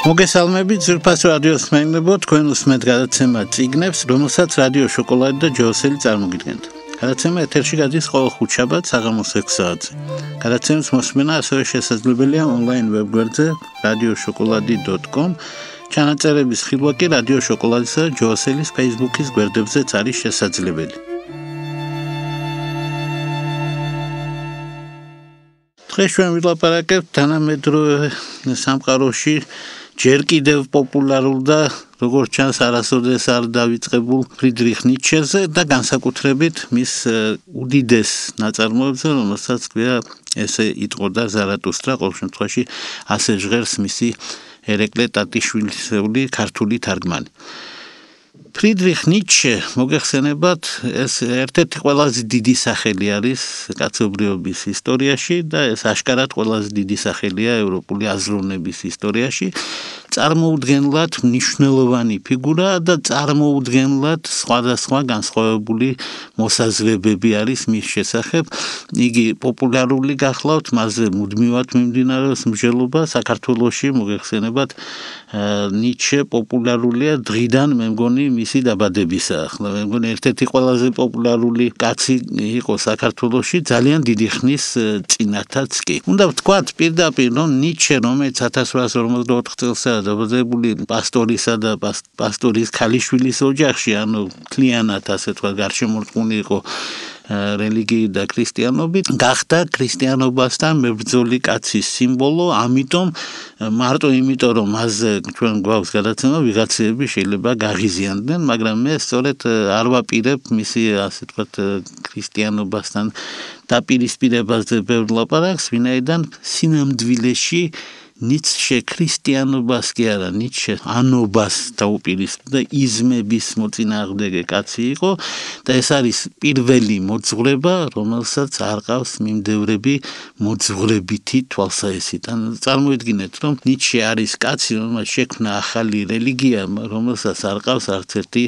მოგესალმებით ძვირფას რადიოს მსმენელებო, თქვენ უსმენთ გადაცემა წიგნებს, რომელსაც რადიო შოკოლადი და ჯოსელი წარმოგიდგენთ. გადაცემა ეთერში გადის ყოველ ხუთშაბათს საღამოს 6 საათზე. გადაცემის მოსმენა ასევე შესაძლებელია ონლაინ ვებგვერდზე radioshokoladi.com. ჩანაწერების ხილვა კი რადიო შოკოლადისა და ჯოსელის Facebook-ის გვერდებზეც არის შესაძლებელი. დღეს ჩვენ ვილაპარაკებთ თანამედროვე სამყაროში ჯერ კიდევ პოპულარულ და როგორც ჩანს არასოდეს არ დავიწყებულ ფრიდრიხ ნიცშეზე და განსაკუთრებით მის უდიდეს ნაწარმოებზე, რომელსაც ქვია ესე იტყოდა ზარათუსტრა, ყოველ შემთხვევაში ასე ჟღერს მისი ერეკლე ტატიშვილისეული ქართული თარგმანი. ფრიდრიხ ნიცშე მოგეხსენებათ, ეს ერთ-ერთი ყველაზე დიდი სახელი არის კაცობრიობის ისტორიაში და ეს აშკარად ყველაზე დიდი სახელია ევროპული აზროვნების ისტორიაში. წარმოუდგენლად მნიშვნელოვანი ფიგურა და წარმოუდგენლად სხვადასხვა განსხვავებული მოსაზრებები არის მის შესახებ. იგი პოპულარული გახლავთ, მასზე მუდმივად მიმდინარეობს მსჯელობა საქართველოში, მოგეხსენებათ, ნიცშე პოპულარულია დღიდან, მე მგონი მისი დაბადებისა. ახლა მე მგონი ერთ-ერთი ყველაზე პოპულარული კაცი იყო საქართველოში ძალიან დიდი ხნის წინათაც კი. უნდა ვთქვათ პირდაპირ, რომ ნიცშე, რომელიც 1844 წელსაა დაბადებული პასტორისა და პასტორის ქალიშვილის ოჯახში, ანუ მთლიანად ასე თქვა გარშემორტყმული იყო რელიგიით და ქრისტიანობით, გახდა ქრისტიანობასთან მებრძოლი კაცის სიმბოლო, ამიტომ მარტო იმიტომ რომ მასზე ჩვენ გვაქვს გადაცემა, ვიღაცები შეიძლება გაღიზიანდნენ, მაგრამ მე სწორედ არ ვაპირებ მისი ასე თქვა ქრისტიანობასთან დაპირისპირებაზე ბევრ ლაპარაკს, ვინაიდან სინამდვილეში ნიცშე ქრისტიანობას კი არა, ნიცშე ანობას დაუპირისპირდა, იზმების მოწინააღმდეგე კაცი იყო და ეს არის პირველი მოძღვრება, რომელსაც არ ყავს მიმდევრები მოძღვრებითი თვალსაჩინით. ან წარმოიდგინეთ, რომ ნიცშე არის კაცი, რომელმაც შექმნა ახალი რელიგია, რომელსაც არ ყავს არც ერთი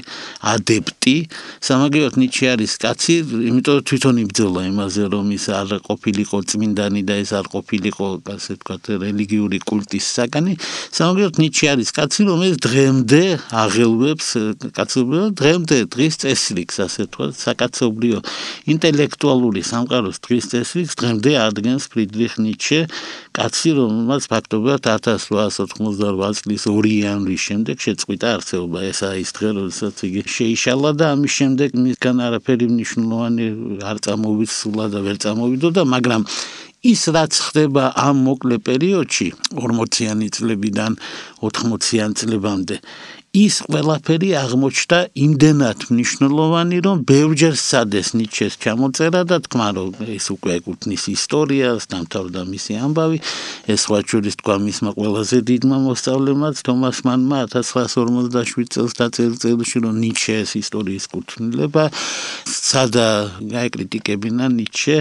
ადებტი. სამაგიეროდ ნიცშე არის კაცი, იმიტომ რომ თვითონ იბრძოლა იმაზე, რომ ის არ ყოფილიყო წმინდანი და ეს არ ყოფილიყო, ასე ვთქვათ, რელიგიური კულტის საკანი. სამაგიეროდ ნიცშე არის კაცი, რომელიც დღემდე აღელვებს კაცობრიობას, დღემდე დღის წესრიგს, ასე ვთქვათ, საკაცობრიო ინტელექტუალური სამყაროს დღის წესრიგს დღემდე ადგენს ფრიდრიხ ნიცშე, კაცი, რომელმაც ფაქტობრივად 1888 წლის 2 იანვრის შემდეგ შეწყვიტა არსებობა. ესაა ის დღე, როდესაც იგი შეიშალა და ამის შემდეგ მისგან არაფერი მნიშვნელოვანი არ წამოვიცვლა და ვერ წამოვიდოდა, მაგრამ ის რაც ხდება ამ მოკლე პერიოდში 40-იანი წლებიდან 80-იან წლებამდე, ის ყველაფერი აღმოჩნდა იმდენად მნიშვნელოვანი, რომ ბევრჯერ სცადეს ნიცშეს ჩამოწერა და თქვა, რომ ეს უკვე ეკუთვნის ისტორიას, დამთავრდა მისი ამბავი. ეს სხვა შორის თქვა მისმა ყველაზე დიდმა მოსწავლემაც თომას მანმა 1947 წელს დაწერილში, რომ ნიცშე ეს ისტორიის კუთვნილება, სცადა გაეკრიტიკებინა ნიცშე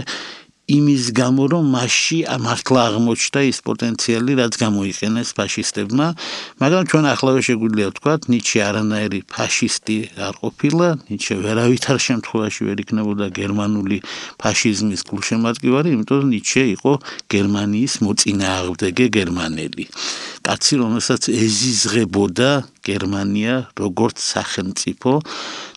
იმის გამო, რომ მასში მართლა აღმოჩნდა ის პოტენციალი, რაც გამოიყენეს ფაშისტებმა, მაგრამ ჩვენ ახლავე შეგვიძლია ვთქვათ, ნიცშე არანაირი ფაშისტი არ ყოფილა, ნიცშე ვერავითარ შემთხვევაში ვერ იქნებოდა გერმანული ფაშიზმის გულშემატკივარი, იმიტომ რომ ნიცშე იყო გერმანიის მოწინააღმდეგე გერმანელი. კაცი, რომელსაც ეზიზღებოდა გერმანია როგორც სახელმწიფო,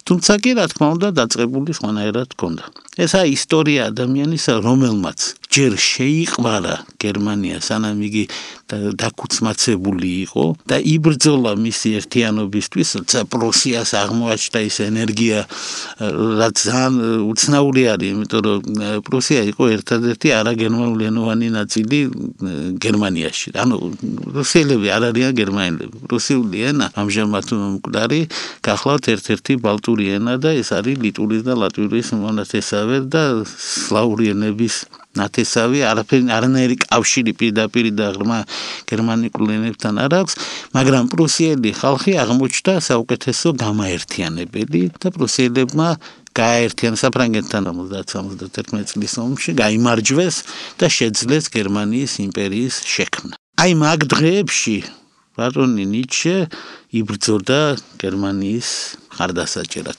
თუმცა კი რა თქმა უნდა დაწყებული სხვანაირად ჰქონდა. ესაა ისტორია ადამიანისა, რომელმაც ჯერ შეიყვარა გერმანია, სანამ იგი დაქუცმაცებული იყო და იბრძოლა მისი ერთიანობისთვის, როცა პრუსიას აღმოაჩნდა ის ენერგია, რაც ძალიან უცნაური არის, იმიტომ რომ პრუსია იყო ერთადერთი არაგერმანულენოვანი ნაწილი გერმანიაში. ანუ რუსელები არ არიან გერმანელები. რუსული ენა ამჟამად მკვდარი გახლავთ ერთ-ერთი ბალტური ენა და ეს არის ლიტვის და ლატვიის მონათესავე და სლავური ენების ნათესავი, არანაირი კავშირი პირდაპირ და ღრმა გერმანიკულ ენებთან არ აქვს, მაგრამ პრუსიელი ხალხი აღმოჩნდა საუკეთესო გამაერთიანებელი და პრუსიელებმა გააერთიანა საფრანგეთთან 70-71 წლის ომში, გაიმარჯვეს და შეძლეს გერმანიის იმპერიის შექმნა. აი მაგ დღეებში ბატონი ნიცშე იბრძოდა გერმანიის არ დასაჭერად.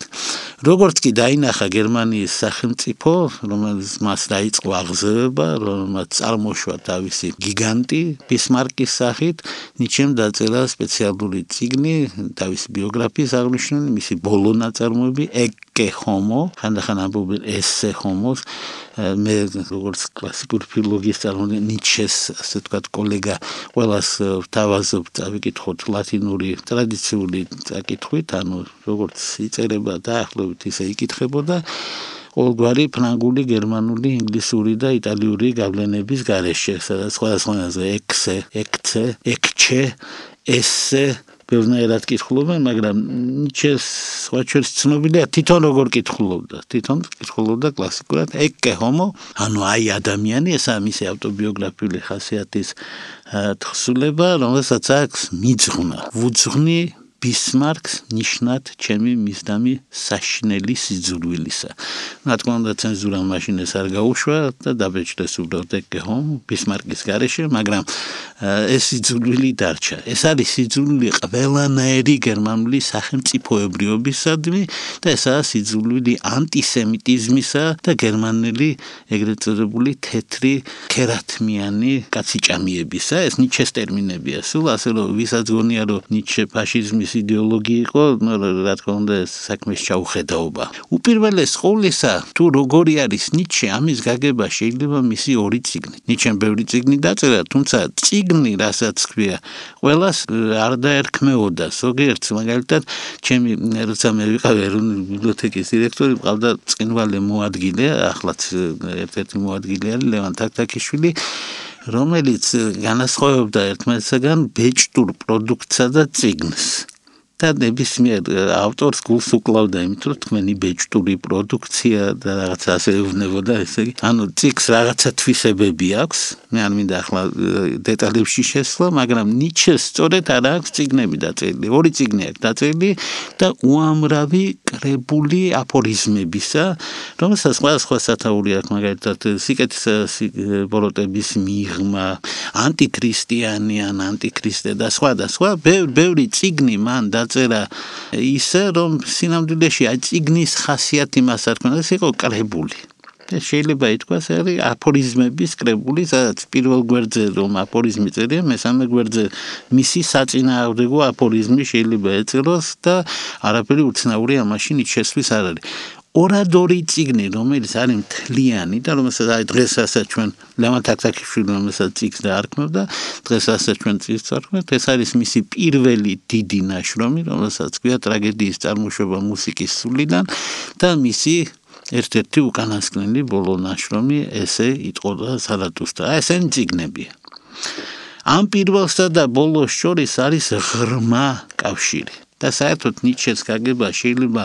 როგორც კი დაინახა გერმანიის სახელმწიფო, რომელიც მას დაიწყო აღზევება, რომელმაც წარმოშვა თავისი გიგანტი ბისმარკის სახით, ნიჩემ დაწერა სპეციალური წიგნი თავისი ბიოგრაფიის აღნიშვნელი, მისი ბოლო ნაწარმოები ეკე ჰომო, ხანდახან ამბობენ ესე ჰომოს, მე როგორც კლასიკური ფილოლოგიის წარმომადგენელი ნიჩეს, ასე ვთქვათ, კოლეგა ყველას ვთავაზობ წავიკითხოთ ლათინური ტრადიციული წაკითხვით, ანუ როგორც იწერება დაახლოებით ისე იკითხებოდა ყოველგვარი ფრანგული, გერმანული, ინგლისური და იტალიური გავლენების გარეშე, სადაც სხვადასხვანაირად ექცე, ეკჩე, ესე ბევრნაირად კითხულობენ, მაგრამ ნიჩეს სხვაჩვენს ცნობილია თვითონ როგორ კითხულობდა კლასიკურად ეკე ჰომო, ანუ აი ადამიანი, ესაა მისი ავტობიოგრაფიული ხასიათის თხზულება, რომელსაც აქვს მიძღვნა, ვუძღვნი ბისმარკს ნიშნად ჩემი მისდამი საშინელი სიძულვილისა. რა თქმა უნდა ცენზურამ მაშინ ეს არ გაუშვა და დაბეჭდეს უბრალოდ ეკე ჰომო ბისმარკის გარეშე, მაგრამ ეს სიძულვილი დარჩა. ეს არის სიძულვილი ყველანაირი გერმანული სახელმწიფოებრიობისადმი და ესაა სიძულვილი ანტისემიტიზმისა და გერმანელი ეგრეთ წოდებული თეთრი ქერათმიანი კაციჭამიებისა. ეს ნიჩეს ტერმინებია. სულ ასე რომ ვისაც გონია რომ ნიჩე ფაშიზმის იდეოლოგია იყო, რა თქმა უნდა ეს საქმეს ჩაუხედაობა. უპირველეს ყოვლისა, თუ როგორი არის ნიჩე, ამის გაგება შეიძლება მისი ორი წიგნი. ნიჩემ ბევრი წიგნი დაწერა, თუმცა წიგნი, რასაც ქვია, ყველას არ დაერქმეოდა. ზოგიერთს მაგალითად, ჩემი როცა მე ვიყავი ეროვნული ბიბლიოთეკის დირექტორი, მყავდა წინვალე მოადგილე, ახლაც ერთ-ერთი მოადგილე არის ლევან თაქთაქიშვილი, რომელიც განასხვავებდა ერთმანეთსაგან ბეჭდურ პროდუქტსა და წიგნს. და ნებისმიერ ავტორს გულს უკლავდა, იმიტომ რომ თქვენი ბეჭდური პროდუქცია და რაღაცა ასე ეუბნებოდა, ესე იგი, ანუ წიგნს რაღაცა თვისებები აქვს, მე არ მინდა ახლა დეტალებში შესვლა, მაგრამ ნიჩეს სწორედ არ აქვს წიგნები დაწერილი, ორი წიგნი აქვს დაწერილი და უამრავი კრებული აფორიზმებისა, რომელსაც სხვადასხვა სათაური აქვს, მაგალითად სიკეთის ბოროტების მიღმა, ანტიქრისტიანი ან ანტიქრისტე და სხვა და სხვა, ბევრი წიგნი მან წერა ისე, რომ სინამდვილეში აი წიგნის ხასიათი მას არ ქონდა, ეს იყო კრებული. შეიძლება ითქვას, არის აფორიზმების კრებული, სადაც პირველ გვერდზე რომ აფორიზმი წერია, მესამე გვერდზე მისი საწინააღმდეგო აფორიზმი შეიძლება ეწეროს და არაფერი უცნაური ამაში ნიჩესთვის არ არის. ორადორი წიგნი, რომელიც არის მთლიანი და რომელსაც აი დღეს ასე ჩვენ ლევან თაქთაქიშვილი რომელსაც წიგნს დაარქმევდა, დღეს ასე ჩვენ წიგნს ვარქმევთ, ეს არის მისი პირველი დიდი ნაშრომი, რომელსაც ქვია ტრაგედიის წარმოშობა მუსიკის სულიდან და მისი ერთ-ერთი უკანასკნელი ბოლო ნაშრომი ესე იტყოდა ზარათუსტრა. ესენი წიგნებია. ამ პირველსა და ბოლოს შორის არის ღრმა კავშირი. და საერთოდ ნიჩეს გაგება შეიძლება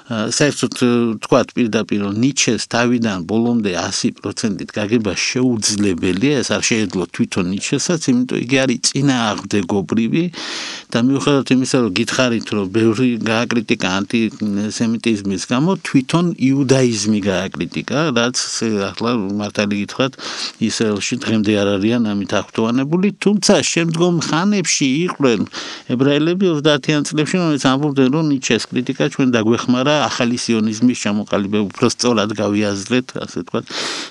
საერთოდ თქვათ პირდაპირ ნიჩეს თავიდან ბოლომდე 100%-ით გაგება შეუძლებელია, ეს არ შეეძლო თვითონ ნიჩესაც, იმიტომ იგი არის წინააღმდეგობრივი და მიუხედავად იმისა, რომ გითხარით, რომ ბევრი გააკრიტიკა ანტისემიტიზმის გამო, თვითონ იუდაიზმი გააკრიტიკა, რაც ახლა მართალი გითხრათ, ისრაელში დღემდე არ არიან ამით აღფრთოვანებული, თუმცა შემდგომ ხანებში იყვნენ ებრაელები 30-იან წლებში, რომელიც ამბობდნენ, რომ ნიჩეს კრიტიკა ჩვენ დაგვეხმარა ახალი სიონიზმის ჩამოყალიბება, უფრო სწორად გავიაზრეთ, ასე ვთქვათ,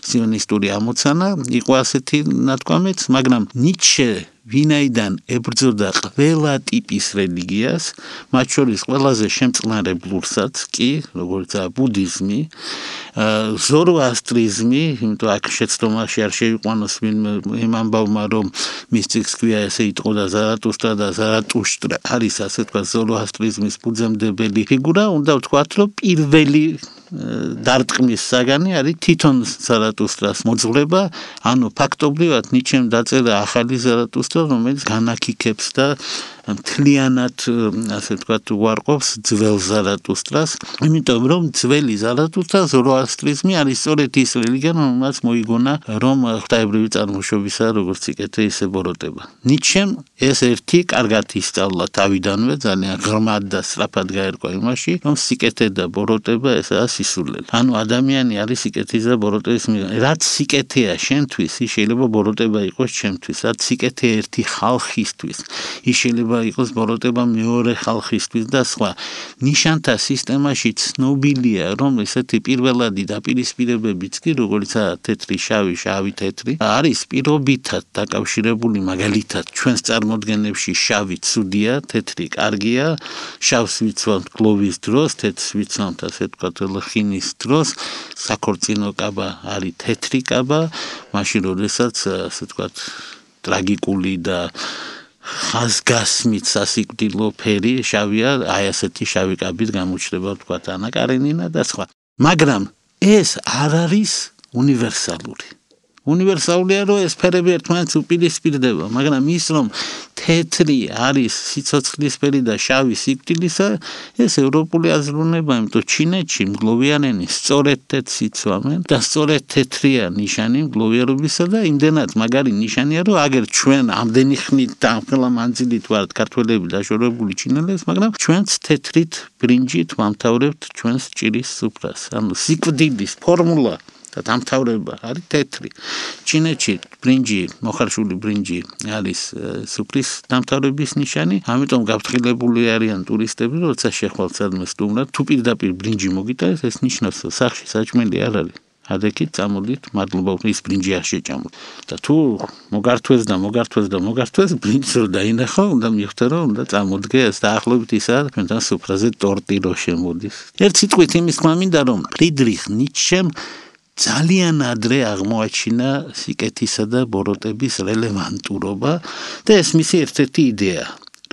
სიონისტური ამოცანა, იყო ასეთი ნათქვამიც, მაგრამ ნიჩე ვინაიდან ებრძოდა ყველა ტიპის რელიგიას, მათ შორის ყველაზე შემწყნარებლურსაც კი, როგორიცაა ბუდიზმი, ზოროასტრიზმი, იმიტომ აქ შეცდომაში არ შეიყვანოს იმ ამბავმა, რომ მის წიგნს ქვია ესე იტყოდა ზარათუსტრა და ზარათუშტრა არის ასე ვთქვათ ზოროასტრიზმის ფუძემდებელი ფიგურა, უნდა ვთქვათ, რომ პირველი დარტყმის საგანი არის თვითონ ზარათუსტრას მოძღვრება, ანუ ფაქტობრივად ნიჩემ დაწერა ახალი ზარათუსტრა, რომელიც განაკიქებს და მთლიანად ასე ვთქვათ უარყოფს ძველ ზარათუსტრას, იმიტომ რომ ძველი ზარათუსტრა ზოროასტრიზმი არის სწორედ ის რელიგია, რომელმაც მოიგონა რომ ღვთაებრივი წარმოშობისა როგორც სიკეთე ისე ბოროტება. ნიჩემ ეს ერთი კარგად ისწავლა თავიდანვე, ძალიან ღრმად და სწრაფად გაერკვა იმაში, რომ სიკეთე და ბოროტება ესაა სისულელი. ანუ ადამიანი არის სიკეთის და ბოროტების მიღმა. რაც სიკეთეა შენთვის, ის შეიძლება ბოროტება იყოს ჩემთვის. რაც სიკეთე ერთი ხალხისთვის, ის შეიძლება უნდა იყოს ბოროტება მეორე ხალხისთვის და სხვა. ნიშანთა სისტემაში ცნობილია, რომ ესეთი პირველადი დაპირისპირებებიც კი, როგორიცაა თეთრი, შავი, შავი, თეთრი, არის პირობითად დაკავშირებული, მაგალითად, ჩვენს წარმოდგენებში შავი ცუდია, თეთრი კარგია, შავს ვიცვამთ გლოვის დროს, თეთრს ვიცვამთ, ასე ვთქვათ, ლხინის დროს, საქორწინო კაბა არის თეთრი კაბა, მაშინ როდესაც, ასე ვთქვათ, ტრაგიკული და ხაზგასმით სასიკვდილო ფერი შავია, აი ასეთი შავი კაბით გამოჩნდება, ვთქვათ, ანა კარენინა და სხვა. მაგრამ ეს არ არის უნივერსალური. უნივერსალურია, რომ ეს ფერები ერთმანეთს უპირისპირდება, მაგრამ ის, რომ თეთრი არის სიცოცხლისფერი და შავი სიკვდილისა, ეს ევროპული აზროვნება, იმიტომ ჩინეთში მგლოვიანენი სწორედ თეთრს იცვამენ და სწორედ თეთრია ნიშანი მგლოვიარობისა და იმდენად მაგარი ნიშანია, რომ აგერ ჩვენ ამდენი ხნით და ამხელა მანძილით ვართ ქართველები დაშორებული ჩინელებს, მაგრამ ჩვენც თეთრით ბრინჯით ვამთავრებთ ჩვენს ჭირის სუფრას. ანუ სიკვდილის ფორმულა და დამთავრება არის თეთრი. ჩინეთში ბრინჯი, მოხარშული ბრინჯი არის სუფრის დამთავრების ნიშანი, ამიტომ გაფრთხილებული არიან ტურისტები, როცა შეხვალთ სადმე სტუმრად, თუ პირდაპირ ბრინჯი მოგიტანეს, ეს ნიშნავს, რომ სახლში საჭმელი არ არის. ადექით წამოდით, მადლობა, ის ბრინჯი არ შეჭამოთ. და თუ მოგართვეს, ბრინჯს რო დაინახო, უნდა მიხვდე, რომ უნდა წამოდგე, ეს დაახლოებით ისაა, ჩვენთან სუფრაზე ტორტი რო შემოდის. ერთ სიტყვით იმის თქმა მინდა, რომ ფრიდრიხ ნიშემ ძალიან ადრე აღმოაჩინა სიკეთისა და ბოროტების რელევანტურობა და ეს მისი ერთ-ერთი იდეა,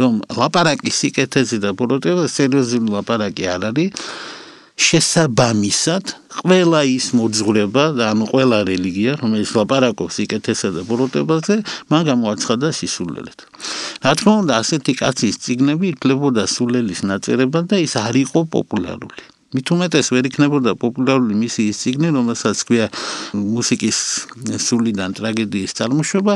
რომ ლაპარაკი სიკეთეზე და ბოროტებაზე სერიოზული ლაპარაკი არ არის, შესაბამისად ყველა ის მოძღვრება და ანუ ყველა რელიგია, რომელიც ლაპარაკობს სიკეთესა და ბოროტებაზე, მან გამოაცხადა სისულელად. რა თქმა უნდა, ასეთი კაცის წიგნები ითვლებოდა სულელის ნაწერებად და ის არ იყო პოპულარული. მით უმეტეს ვერ იქნებოდა პოპულარული მისი ის წიგნი, რომელსაც ქვია მუსიკის სულიდან ტრაგედიის წარმოშობა,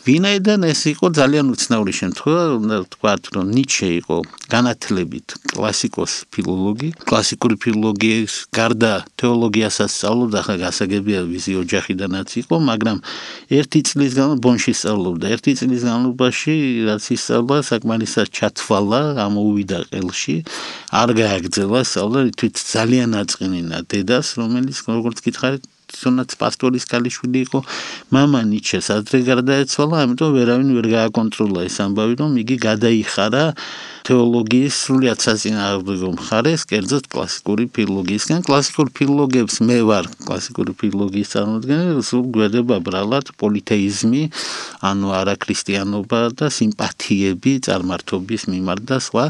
ვინაიდან ეს იყო ძალიან უცნაური შემთხვევა, უნდა ვთქვათ, რომ ნიჩე იყო განათლებით კლასიკოსი ფილოლოგი, კლასიკური ფილოლოგიის გარდა თეოლოგიასაც სწავლობდა, ხა გასაგებია ვიზი ოჯახიდანაც იყო, მაგრამ ერთი წლის ბონში სწავლობდა, ერთი წლის განმავლობაში რაც ისწავლა, საკმარისად ჩათვალა, ამოუვიდა ყელში, არ გააგრძელა სწავლა, თვით ძალიან აწყინინა დედას, რომელიც როგორც გითხარით, თუნდაც პასტორის ქალიშვილი იყო, მამა ნიჩეს ადრე გარდაეცვალა, ამიტომ ვერავინ ვერ გააკონტროლა ეს ამბავი, რომ იგი გადაიხარა თეოლოგიის სრულიად საწინააღმდეგო მხარეს, კერძოდ კლასიკური ფილოლოგიისგან. კლასიკურ ფილოლოგებს მე ვარ კლასიკური ფილოლოგიის წარმოადგენელი, სულ გვედება ბრალად პოლითეიზმი, ანუ არაქრისტიანობა და სიმპათიები წარმართობის მიმართ და სხვა,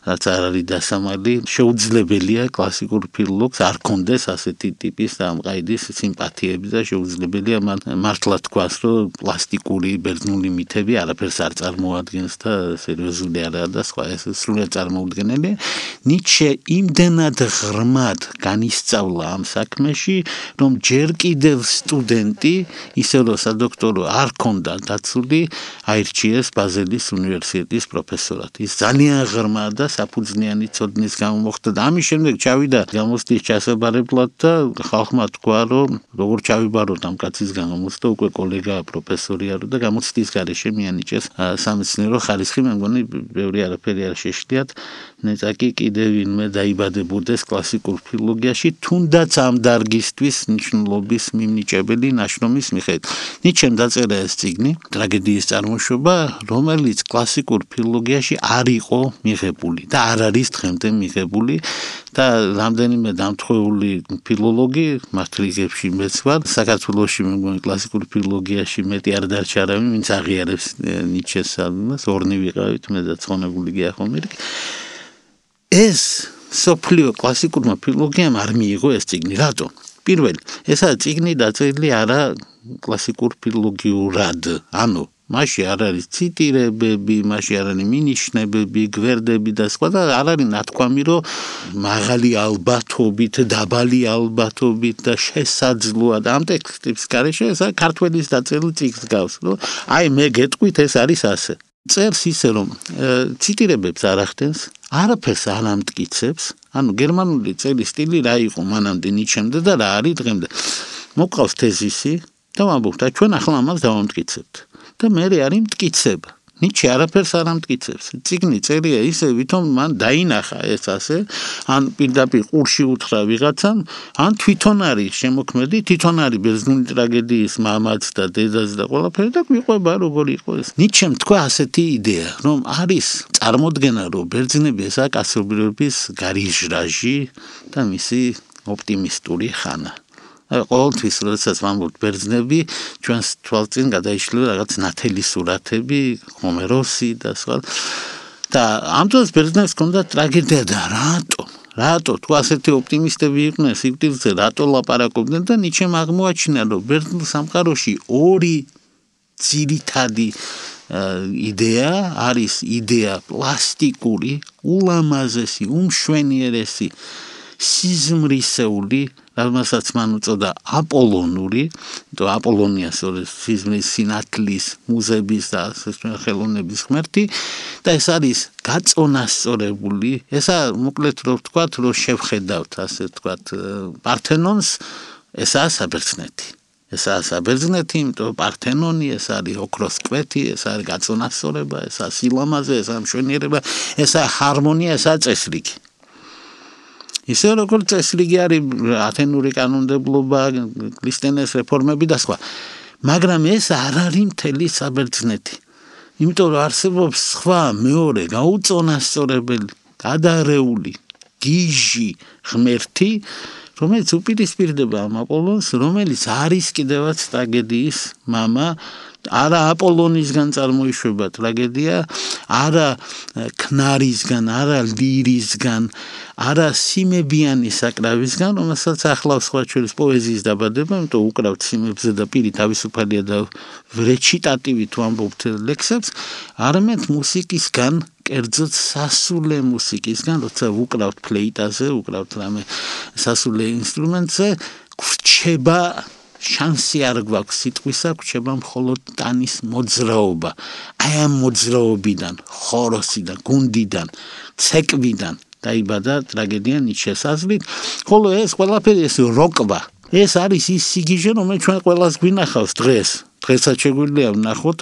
რაც არ არის დასამალი, შეუძლებელია კლასიკურ ფილოლოგს არ კონდეს ასეთი ტიპის და ამყაიდის სიმპათიები და შეუძლებელია მან მართლა თქვას, რომ პლასტიკური ბერძნული მითები არაფერს არ წარმოადგენს და სერიოზული არაა და სხვა. ეს სრულიად წარმოუდგენელია. ნიჩე იმდენად ღრმად განისწავლა ამ საქმეში, რომ ჯერ კიდევ სტუდენტი, ისე რომ სადოქტორო არ ქონდა დაცული, აირჩიეს ბაზელის უნივერსიტეტის პროფესორად. ის ძალიან ღრმა და საფუძვლიანი ცოდნის გამო მოხდა და ამის შემდეგ ჩავიდა გამოცდის ჩასაბარებლად და ხალხმა თქვა, რომ როგორ ჩავიბაროთ ამ კაცის გამოცდა, უკვე კოლეგა პროფესორია და გამოცდის გარეშე მიანიჭეს სამეცნიერო ხარისხი, მე მგონი ბევრი არაფერი არ შეშლიათ, ნეწაკი კიდევ ვინმე დაიბადებოდეს კლასიკურ ფილოლოგიაში, თუნდაც ამ დარგისთვის ნიშნულობის მიმნიჭებელი ნაშრომის მიხედვით. ნიჩემ დაწერა ეს წიგნი, ტრაგედიის წარმოშობა, რომელიც კლასიკურ ფილოლოგიაში არ იყო მიღებული და არ არის დღემდე მიღებული და რამდენიმე დამთხოვული ფილოლოგი, მათ რიგებში მეც ვარ, საქართველოში მე მგონი კლასიკურ ფილოლოგიაში მეტი არ დარჩა არავინ, ვინც აღიარებს ნიჩეს ამბავს, ორნი ვიყავით მე და ცხონებული გიახომ ერგი. ეს სოფლიო კლასიკურმა ფილოლოგიამ არ მიიღო ეს წიგნი. რატო? პირველი, ესაა წიგნი დაწერილი არა კლასიკურ ფილოლოგიურად, ანუ მასში არ არის ციტირებები, მასში არ არის მინიშნებები, გვერდები და სხვა და არ არის ნათქვამი, რომ მაღალი ალბათობით, დაბალი ალბათობით და შესაძლოა და ამ ტექსტების გარეშე ესა ქართველის დაწერილი წიგნს გავს, რომ აი მე გეტყვით ეს არის ასე. წერს ისე, რომ ციტირებებს არ ახდენს, არაფერს არ ამტკიცებს, ანუ გერმანული წერის სტილი რა იყო მანამდე ნიჩემდე და რა არის დღემდე. მოყავს თეზისი და ვამბობთ, ჩვენ ახლა ამას დავამტკიცებთ. და მე არის მტკიცება. ნიჩე არაფერს არ ამტკიცებს. წიგნი წერია ისე, ვითომ მან დაინახა ეს ასე, ან პირდაპირ ყურში უთხრა ვიღაცამ, ან თვითონ არის შემოქმედი, თვითონ არის ბერძნული ტრაგედიის მამაც და დედაც და ყველაფერი და გვიყვება როგორ იყო ეს. ნიჩემ თქვა ასეთი იდეა, რომ არის წარმოდგენა, რომ ბერძნები ესაა კაცობრიობის გარიჟრაჟი და მისი ოპტიმისტური ხანა. ყოველთვის როდესაც ვამბობთ ბერძნები, ჩვენს თვალწინ გადაიშლება რაღაც ნათელი სურათები, ჰომეროსი და სხვა. და ამ დროს ბერძნებს ჰქონდა ტრაგედია და რატო თუ ასეთი ოპტიმისტები იყვნენ სიკვდილზე, რატო ლაპარაკობდნენ და ნიჩემ აღმოაჩინა, რომ ბერძნულ სამყაროში ორი ძირითადი იდეა არის იდეა პლასტიკური, ულამაზესი, უმშვენიერესი, სიზმრისეული, რომელსაც მან უწოდა აპოლონური, იმიტომ აპოლონიას სიზმრის, სინათლის, მუზების და ხელოვნების ღმერთი და ეს არის გაწონასწორებული, ესა მოკლედ რო ვთქვათ, რო შევხედავთ, ასე ვთქვათ, პართენონს, ესაა საბერძნეთი. ესაა საბერძნეთი, იმიტომ პართენონი, ეს არის ოქროს კვეთი, ეს არის გაწონასწორება, ესაა სილამაზე, ესაა მშვენიერება, ესაა ჰარმონია, ესაა წესრიგი. ისე როგორც წესრიგი არის ათენური კანონმდებლობა, ქრისტიანის რეფორმები და სხვა. მაგრამ ეს არ არის მთელი საბერძნეთი. იმიტომ რომ არსებობს სხვა მეორე გაუწონასწორებელი, გადარეული, გიჟი ღმერთი, რომელიც უპირისპირდება ამ აპოლონს, რომელიც არის კიდევაც ტრაგედიის მამა, არა აპოლონისგან წარმოიშვება ტრაგედია, არა ქნარისგან, არა ლირისგან, არა სიმებიანი საკრავისგან, რომელსაც ახლავს სხვა ჩვენის პოეზიის დაბადება, იმიტომ უკრავთ სიმებზე და პირი თავისუფალია და რეჩიტატივით ვამბობთ ლექსებს, არამედ მუსიკისგან, კერძოდ სასულე მუსიკისგან, როცა უკრავთ ფლეიტაზე, უკრავთ რამე სასულე ინსტრუმენტზე, გვრჩება შანსი არ გვაქვს სიტყვისა, გვრჩება მხოლოდ ტანის მოძრაობა. აი ამ მოძრაობიდან, ხოროსიდან, გუნდიდან, ცეკვიდან დაიბადა ტრაგედია ნიჩეს აზრით, ხოლო ეს ყველაფერი ეს როკვა. ეს არის ის სიგიჟე, რომელიც ჩვენ ყველას გვინახავს დღეს. დღესაც შეგვიძლია ვნახოთ,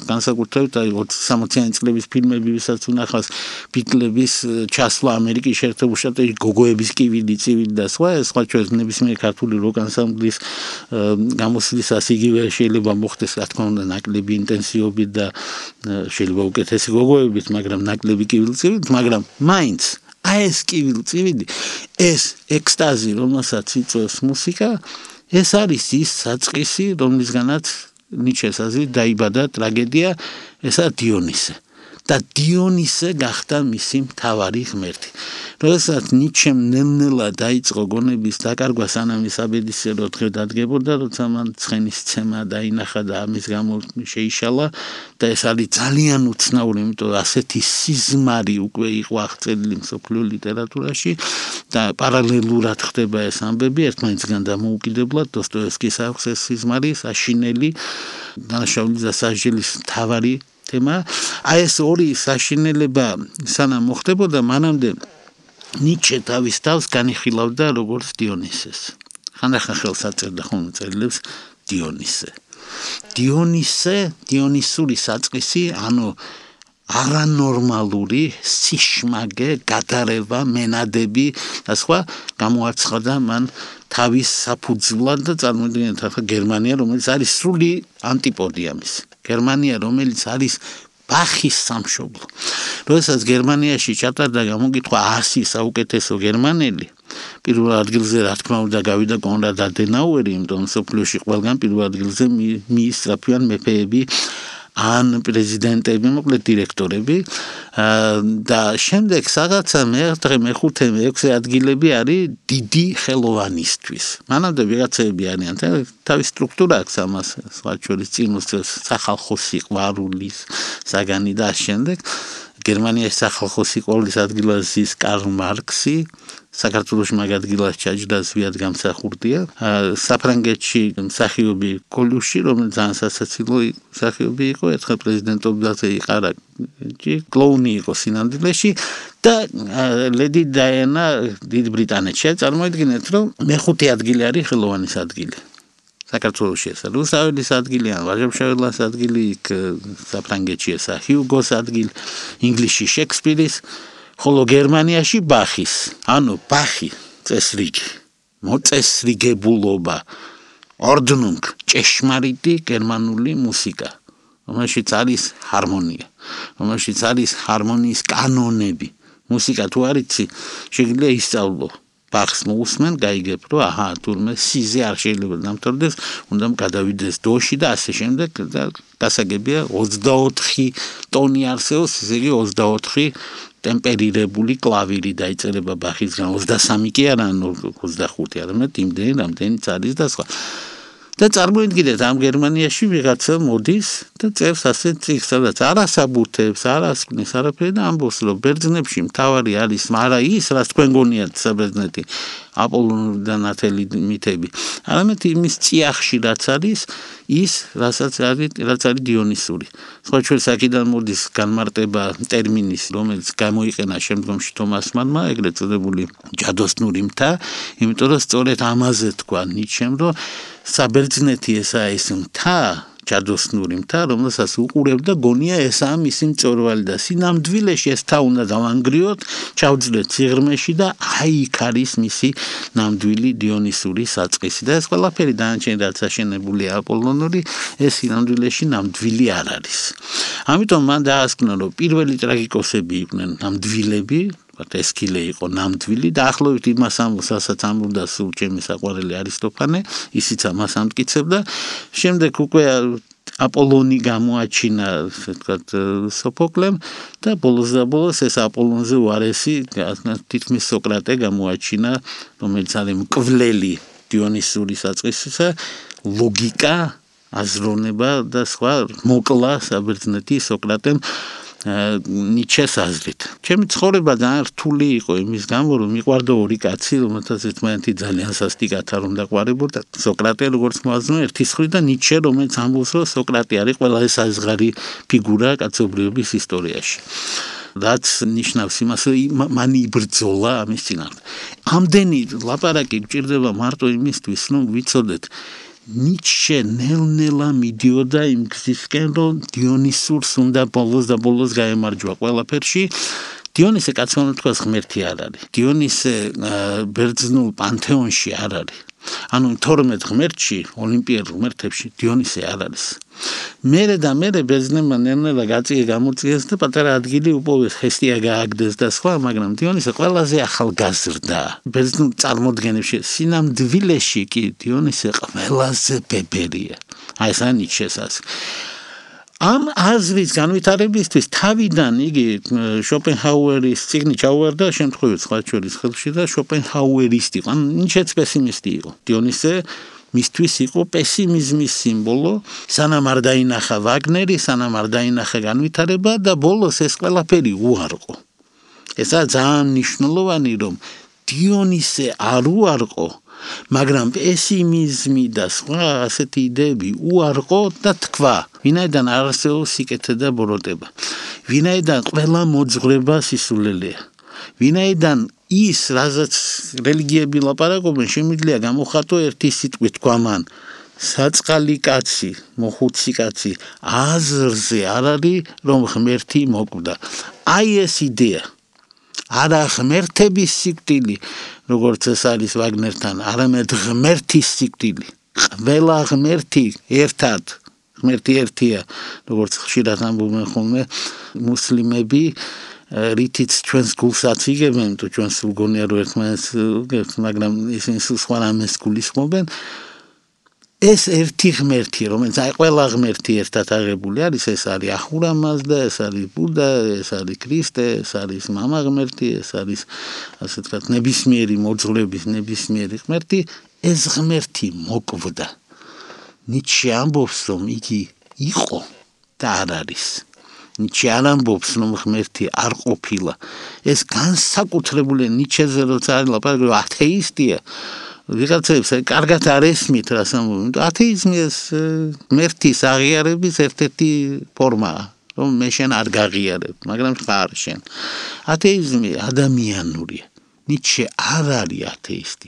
განსაკუთრებით 60-იანი წლების ფილმები, ვისაც უნახავს ბიტლების ჩასვლა ამერიკის შეერთებულ შტატებში, გოგოების კივილი, წივილი და სხვა, სხვა ჩვენს ნებისმიერ ქართული როკ ანსამბლის გამოსვლისას იგივე შეიძლება მოხდეს, რა თქმა უნდა, ნაკლები ინტენსივობით და შეიძლება უკეთესი გოგოებით, მაგრამ ნაკლები კივილწივით, მაგრამ მაინც აი ეს კივილწივილი, ეს ექსტაზი, რომელსაც იწვევს მუსიკა, ეს არის ის საწყისი, რომლისგანაც ნიჩეს აზრით დაიბადა ტრაგედია, ესა დიონისე. და დიონისე გახდა მისი მთავარი ღმერთი. როდესაც ნიჩემ ნელ-ნელა დაიწყო გონების დაკარგვა, სანამ ის აბედისერო დღე დადგებოდა, როცა მან ცხენის ცემა დაინახა და ამის გამო შეიშალა და ეს არის ძალიან უცნაური, იმიტომ ასეთი სიზმარი უკვე იყო აღწერილი მსოფლიო ლიტერატურაში და პარალელურად ხდება ეს ამბები ერთმანეთისგან დამოუკიდებლად. დოსტოევსკის აქვს ეს სიზმარი, საშინელი, დანაშაულის და სასჯელის მთავარი თემა. აი ეს ორი საშინელება სანამ მოხდებოდა, მანამდე ნიჩე თავის თავს განიხილავდა როგორც დიონისეს. ხანდახან ხელს აწერდა ხოლმე წერილებს დიონისე. დიონისური საწყისი, ანუ არანორმალური სიშმაგე, გადარევა, მენადები და სხვა გამოაცხადა მან თავის საფუძვლად და წარმოიდგინეთ ახლა გერმანია, რომელიც არის სრული ანტიპოდი ამის. გერმანია, რომელიც არის ბახის სამშობლო. როდესაც გერმანიაში ჩატარდა გამოკითხვა 100 საუკეთესო გერმანელი, პირველ ადგილზე რა თქმა უნდა გავიდა კონრად ადენაუერი, იმიტომ მსოფლიოში ყველგან პირველ ადგილზე მიისწრაფიან მეფეები, ან პრეზიდენტები, მოკლედ დირექტორები და შემდეგ რაღაცა მეხუთე, მეექვსე ადგილები არის დიდი ხელოვანისთვის. მანამდე ვიღაცები არიან, თავის სტრუქტურა აქვს ამას, სხვა შორის წინუსწევს სახალხო სიყვარულის საგანი და შემდეგ გერმანიის სახალხო სიყვარულის ადგილას ზის კარლ მარქსი, საქართველოში მაგ ადგილას ჩაჯდა ზვიად გამსახურდია, საფრანგეთში მსახიობი კოლუში, რომელიც ძალიან სასაცილო მსახიობი იყო, ერთხელ პრეზიდენტობაზე იყარა, კლოუნი იყო სინამდვილეში და ლედი დაიანა დიდ ბრიტანეთში. წარმოიდგინეთ, რომ მეხუთე ადგილი არის ხელოვანის ადგილი. საქართველოში ესა რუსთაველის ადგილი ან ვაჟა-ფშაველას ადგილი, იქ საფრანგეთში ესა ჰიუგოს ადგილი, ინგლისში შექსპირის, ხოლო გერმანიაში ბახის. ანუ ბახი წესრიგი, მოწესრიგებულობა, ორდნუნგ, ჭეშმარიტი გერმანული მუსიკა, რომელშიც არის ჰარმონია, რომელშიც არის ჰარმონიის კანონები. მუსიკა თუ არ იცი, შეგიძლია ისწავლო. ბახს მოусმენ, გაიგებ, რომ აჰა, თურმე სიზე არ შეიძლება დამთავრდეს, უნდა გადავიდეს დოში და ასე შემდეგ და გასაგებია 24 ტონი არსებობს, ესე იგი 24 ტემპერირებული კლავირი დაიწერება ბახისგან, 23 კი არა, 25, არამედ იმდენი, რამდენიც არის და სხვა. და წარმოიდგინეთ, ამ გერმანიაში ვიღაცა მოდის და წერს ასე წიგნს, სადაც არ ასაბუთებს, არ ასკნის არაფერი და ამბობს, რომ ბერძნებში მთავარი არის არა ის, რაც თქვენ გონიათ საბერძნეთი, აპოლონური და ნათელი მითები, არამედ იმის წიაღში რაც არის, ის, რაც არის დიონისური. სხვა ჩვენ აქედან მოდის განმარტება ტერმინის, რომელიც გამოიყენა შემდგომში თომას მანმა, ეგრეთ წოდებული ჯადოსნური მთა, იმიტომ რომ სწორედ ამაზე თქვა ნიჩემ, რომ საბერძნეთი ესაა ეს მთა, ჯადოსნური მთა, რომელსაც უყურებდა გონია ესაა მისი მწვერვალი და სინამდვილეში ეს მთა უნდა დავანგრიოთ, ჩავძლეთ სიღრმეში და აი იქ არის მისი ნამდვილი დიონისური საწყისი და ეს ყველაფერი დანარჩენი რაც აშენებულია აპოლონური, ეს სინამდვილეში ნამდვილი არ არის. ამიტომ მან დაასკვნა, რომ პირველი ტრაგიკოსები იყვნენ ნამდვილები, ესქილე იყო ნამდვილი და ახლობით იმას ამბობს, რასაც ამბობდა სულ ჩემი საყვარელი არისტოფანე, ისიც ამას ამტკიცებდა. შემდეგ უკვე აპოლონი გამოაჩინა, ასე ვთქვათ, სოფოკლემ და ბოლოს ეს აპოლონზე უარესი თითქმის სოკრატე გამოაჩინა, რომელიც არის მკვლელი დიონისური საწყისისა, ლოგიკა, აზროვნება და სხვა მოკლა საბერძნეთი სოკრატემ ნიჩეს აზრით. ჩემი ცხოვრება ძალიან რთული იყო იმის გამო, რომ მიყვარდა ორი კაცი, რომელთაც ერთმანეთი ძალიან სასტიკად არ უნდა ყვარებოდა. სოკრატე როგორც მოაზროვნე ერთის მხრივ და ნიჩე, რომელიც ამბობს, რომ სოკრატე არის ყველა საზღარი ფიგურა კაცობრიობის ისტორიაში. რაც ნიშნავს იმას, რომ მან იბრძოლა ამის წინააღმდეგ. ამდენი ლაპარაკი გჭირდება მარტო იმისთვის, რომ ვიცოდეთ ნიჩე ნელ-ნელა მიდიოდა იმ გზისკენ, რომ დიონისურს უნდა ბოლოს გაემარჯვა ყველაფერში. დიონისე კაცმა უნდა თქვას ღმერთი არ არის. დიონისე ბერძნულ პანთეონში არ არის. ანუ 12 ღმერთში, ოლიმპიურ ღმერთებში დიონისე არ არის. მერე ბერძნებმა ნელ-ნელა გამოწიეს და პატარა ადგილი უპოვეს, ხესტია გააგდეს და სხვა, მაგრამ დიონისე ყველაზე ახალგაზრდა ბერძნულ წარმოდგენებში, სინამდვილეში კი დიონისე ყველაზე ბებერია. აი ეს ნიჩეს ასი. ამ აზრის განვითარებისთვის თავიდან იგი შოპენჰაუერის წიგნი ჩაუვარდა შემთხვევით სხვა ჩვეულის ხელში და შოპენჰაუერისტი იყო. ანუ ნიჩეც პესიმისტი იყო. დიონისე მისთვის იყო პესიმიზმის სიმბოლო, სანამ არ დაინახა ვაგნერი, სანამ არ დაინახა განვითარება და ბოლოს ეს ყველაფერი უარყო. ესაა ძალიან მნიშვნელოვანი, რომ დიონისე არ უარყო, მაგრამ პესიმიზმი და სხვა ასეთი იდეები უარყო და თქვა, ვინაიდან არ არსებობს სიკეთე და ბოროტება, ვინაიდან ყველა მოძღვრება სისულელეა, ვინაიდან ის, რაზეც რელიგიები ლაპარაკობენ, შემიძლია გამოხატო ერთი სიტყვით თქვა მან, საწყალი კაცი, მოხუცი კაცი, აზრზე არ არის, რომ ღმერთი მოკვდა. აი ეს იდეა. არა ღმერთების სიკვდილი, როგორც ეს არის ვაგნერთან, არამედ ღმერთის სიკვდილი. ყველა ღმერთი ერთად, ღმერთი ერთია, როგორც ხშირად ამბობენ ხოლმე მუსლიმები, რითიც ჩვენს გულსაც იგებენ, თუ ჩვენ სულ გონია რომ ერთმანეთს უგებთ, მაგრამ ისინი სულ სხვა რამეს გულისხმობენ. ეს ერთი ღმერთი, რომელიც აი ყველა ღმერთი ერთად აღებული არის, ეს არის ახურა მაზდა, ეს არის ბუდა, ეს არის ქრისტე, ეს არის მამა ღმერთი, ეს არის ასე ვთქვათ ნებისმიერი მოძღვრების ნებისმიერი ღმერთი, ეს ღმერთი მოკვდა. ნიჩე ამბობს, რომ იგი იყო და არ არის. ნიჩე არ ამბობს, რომ ღმერთი არ ყოფილა. ეს განსაკუთრებული ნიჩეზე როცა არის ლაპარაკი, ათეისტია. ვიღაცებს კარგად არ ესმით რას ამბობენ. ათეიზმი ეს ღმერთის აღიარების ერთ-ერთი ფორმაა, რომ მე შენ არ გაღიარებ, მაგრამ ხარ შენ. ათეიზმი ადამიანურია. ნიჩე არ არის ათეისტი.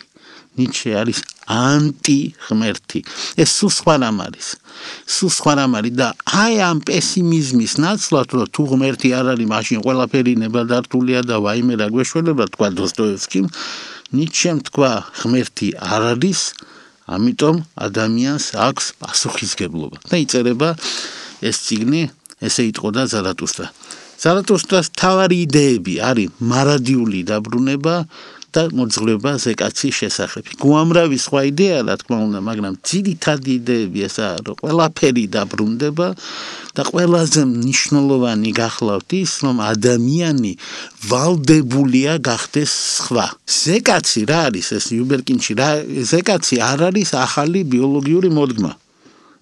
ნიჩე არის ანტი-ღმერთი. ეს სულ სხვა რამ არის. სულ სხვა რამ არის და აი ამ პესიმიზმის ნაცვლად, რომ თუ ღმერთი არ არის, მაშინ ყველაფერი ნებადართულია და ვაიმე რა გვეშველება, თქვა დოსტოევსკიმ, ნიჩემ თქვა ღმერთი არ არის, ამიტომ ადამიანს აქვს პასუხისგებლობა. და იწერება ეს წიგნი, ესე იტყოდა ზარათუსტრა. ზარათუსტრას მთავარი იდეები არის მარადიული დაბრუნება და მოძღვრება ზეკაცის შესახებ. უამრავი სხვა იდეა, რა თქმა უნდა, მაგრამ ძირითადი იდეები ესაა, რომ ყველაფერი დაბრუნდება და ყველაზე მნიშვნელოვანი გახლავთ ის, რომ ადამიანი ვალდებულია გახდეს სხვა. ზეკაცი რა არის ეს იუბერკინში, ზეკაცი არ არის ახალი ბიოლოგიური მოდგმა.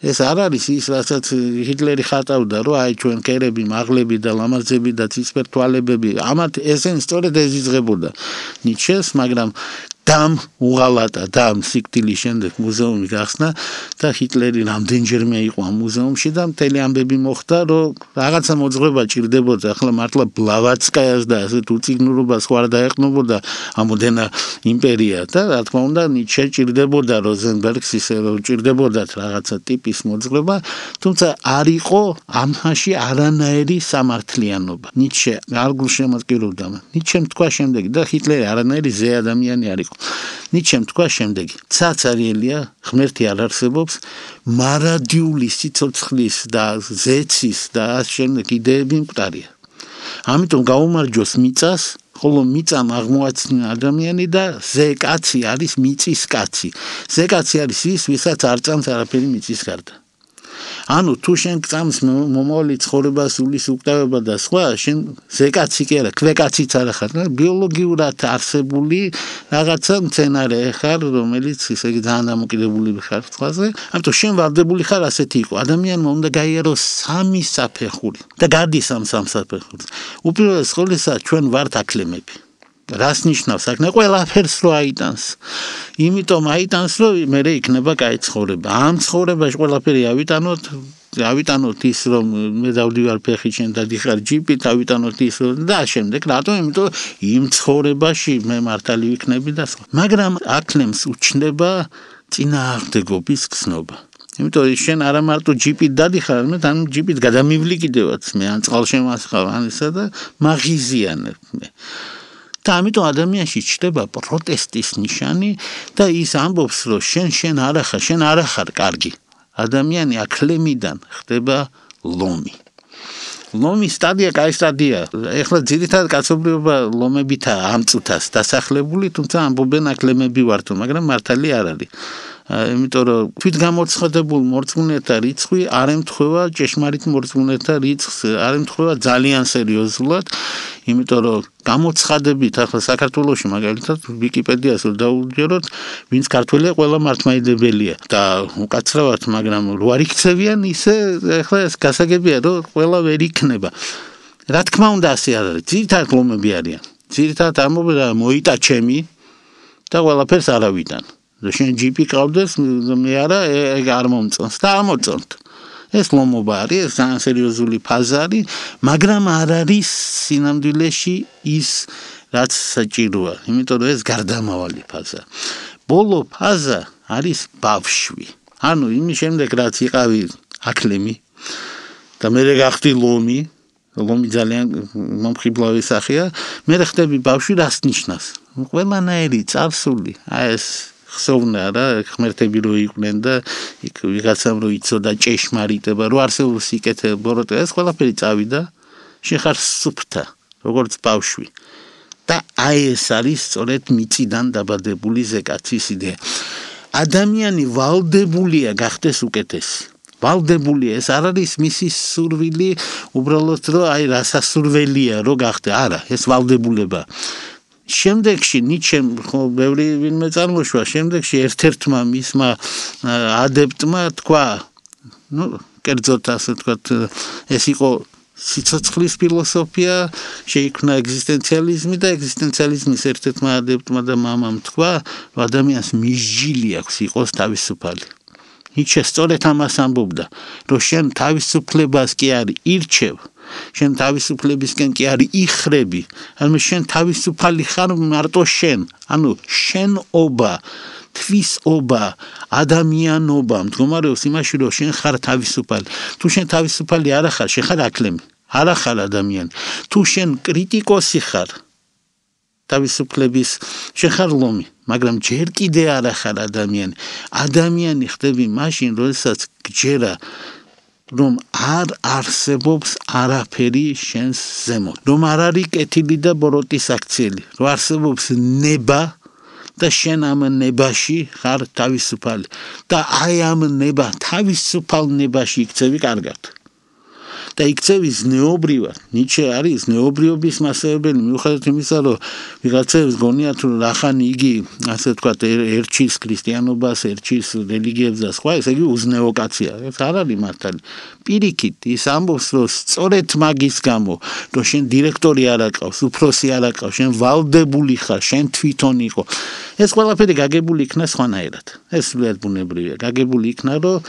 ეს არ არის ის, რასაც ჰიტლერი ხატავდა, რომ აი ჩვენ კერები, მაღლები და ლამაზები და ცისფერთვალებები, ამათ ესენ სწორედ ეზიზღებოდა ნიჩეს, მაგრამ დამ უღალატა, დამ სიკვდილის შემდეგ მუზეუმი გახსნა და ჰიტლერი რამდენჯერმე იყო ამ მუზეუმში და მთელი ამბები მოხდა, რომ რაღაცა მოძღვრება ჭირდებოდა, ახლა მართლა ბლავატსკაიას და ასეთ უწიგნურობას ხوار დაეყნობოდა ამოდენა იმპერია და რა თქმა უნდა ნიჩე ჭირდებოდა როზენბერგს ისე რომ ჭირდებოდათ რაღაცა ტიპის მოძღვრება, თუმცა არ იყო ამაში არანაირი სამართლიანობა. ნიჩე არ გულშემატკივრობდა. ნიჩემ თქვა შემდეგი და ჰიტლერი არანაირი ზე ადამიანი არ იყო. ნიჩემ თქვა შემდეგი, ცაცარიელია, ღმერთი არ არსებობს, მარადიული სიცოცხლის და ზეცის და შემდეგ იდეები მკვდარია. ამიტომ გაუმარჯოს მიწას, ხოლო მიწამ აღმოაჩინა ადამიანი და ზეკაცი არის მიწის კაცი. ზეკაცი არის ის, ვისაც არ წამს არაფერი მიწის გარდა. ანუ თუ შენ გწამს მომავალი ცხოვრება, სულის უკტავება და სხვა, შენ ზეკაცი კი არა, ქვეკაციც არ ხარ, ბიოლოგიურად არსებული რაღაცა მცენარე ხარ, რომელიც ისე ძალიან დამოკიდებული ხარ სხვაზე. ამიტომ შენ ვალდებული ხარ ასეთი იყო. ადამიანმა უნდა გაიაროს სამი საფეხური და გადის ამ სამ საფეხურს. უპირველეს ყოვლისა ჩვენ ვართ აკლემები. რას ნიშნავს აქ? ყველაფერს რო აიტანს. იმიტომ აიტანს, რომ მერე იქნება კაი ცხოვრება. ამ ცხოვრებაში ყველაფერი ავიტანოთ ის, რომ მე დავდივარ ფეხი შენ დადიხარ ჯიპით, ავიტანოთ ის და შემდეგ რატომ? იმიტომ იმ ცხოვრებაში მე მართალი ვიქნები და სხვა. მაგრამ აკლემს უჩნდება წინააღმდეგობის გზნობა. იმიტომ შენ არა მარტო ჯიპით დადიხარ, არამედ ამ ჯიპით გადამივლი კიდევაც მე, ან წყალშემასხავ, ან ისა და მაღიზიანებ მე. და ამიტომ ადამიანში ჩნდება პროტესტის ნიშანი და ის ამბობს, რომ შენ არ ხარ კარგი. ადამიანი აკლემიდან ხდება ლომი. ლომის სტადია კაი სტადია. ეხლა ძირითადად კაცობრიობა ლომებითაა ამ წუთას დასახლებული, თუმცა ამბობენ აკლემები ვართო, მაგრამ მართალი არ არის. იმიტომ რომ თვითგამოცხადებულ მორწმუნეთა რიცხვი არ ემთხვევა ჭეშმარიტ მორწმუნეთა რიცხვს, არ ემთხვევა ძალიან სერიოზულად, იმიტომ რომ გამოცხადებით ახლა საქართველოში მაგალითად ვიკიპედიას რომ დავუჯეროთ, ვინც ქართველია, ყველა მართლმადიდებელია და უკაცრავად, მაგრამ რო არ იქცევიან, ისე ახლა ეს გასაგებია, რომ ყველა ვერ იქნება. რა თქმა უნდა ასე არ არის. ძირითადად ლომები არიან. ძირითადად ამბობენ რა მოიტა ჩემი და ყველაფერს არავიდან. შენ ჯიპი ყავდეს, მე არა, ეგ არ მომწონს და ამოწონთ. ეს ლომობა არის, ეს ძალიან სერიოზული ფაზა არის, მაგრამ არ არის სინამდვილეში ის, რაც საჭიროა, იმიტომ რომ ეს გარდამავალი ფაზა. ბოლო ფაზა არის ბავშვი. ანუ იმის შემდეგ, რაც იყავი აკლემი და მე გახდი ლომი, ლომი ძალიან მომხიბლავი სახეა, მე ხდები ბავშვი, რას ნიშნავს? ყველანაირი წარსული, აი ეს ხსოვნა რა, ღმერთები რო იყვნენ და იქ ვიღაცამ რო იცოდა ჭეშმარიტება, რო არსებობს სიკეთე, ბოროტე, ეს ყველაფერი წავიდა, შენ ხარ სუფთა, როგორც ბავშვი. და აი ეს არის სწორედ მიწიდან დაბადებული ზეკაცის იდეა. ადამიანი ვალდებულია გახდეს უკეთესი. ვალდებულია, ეს არ არის მისი სურვილი, უბრალოდ რომ აი რასასურველია რო გახდე, არა, ეს ვალდებულება. შემდეგში ნიჩემ ხო ბევრი ვინმე წარმოშვა, შემდეგში ერთ-ერთმა მისმა ადებტმა თქვა, კერძოდ ასე თქვათ, ეს იყო სიცოცხლის ფილოსოფია, შეიქმნა ეგზისტენციალიზმი და ეგზისტენციალიზმის ერთ-ერთმა ადებტმა და მამამ თქვა, რომ ადამიანს მისჯილი აქვს იყოს თავისუფალი. ნიჩე სწორედ ამას ამბობდა, რომ შენ თავისუფლებას კი არ ირჩევ, შენ თავისუფლებისკენ კი არ იხრები, ანუ შენ თავისუფალი ხარ მარტო შენ, ანუ შენობა თვისობა, ადამიანობა მდგომარეობს იმაში, რომ შენ ხარ თავისუფალი. თუ შენ თავისუფალი არ ხარ, შენ ხარ აკლემი, არ ხარ ადამიანი. თუ შენ კრიტიკოსი ხარ, თავისუფლების შენ ხარ ლომი, მაგრამ ჯერ კიდე არ ხარ ადამიანი. ადამიანი ხდები მაშინ, როდესაც გჯერა რომ არ არსებობს არაფერი შენს ზემოთ, რომ არ არის კეთილი და ბოროტის აქციელი, რომ არსებობს ნება და შენ ამ ნებაში ხარ თავისუფალი და აი ამ ნება თავისუფალ ნებაში იქცევი კარგად და იქცევი ზნეობრივად. ნიჩე არის ზნეობრიობის მასწავლებელი, მიუხედავად იმისა, რომ ვიღაცებს გონიათ, რომ რახან იგი, ასე ვთქვათ, ერჩის ქრისტიანობას, ერჩის რელიგიებს და სხვა, ესე იგი უზნეო კაცია. ეს არ არის მართალი. პირიქით ის ამბობს, რომ სწორედ მაგის გამო, რომ შენ დირექტორი არ აყავს, უფროსი არ აყავს, შენ ვალდებული ხარ, შენ თვითონ იყო. ეს ყველაფერი გაგებული იქნა სხვანაირად. ეს სულიად ბუნებრივია. გაგებული იქნა, რომ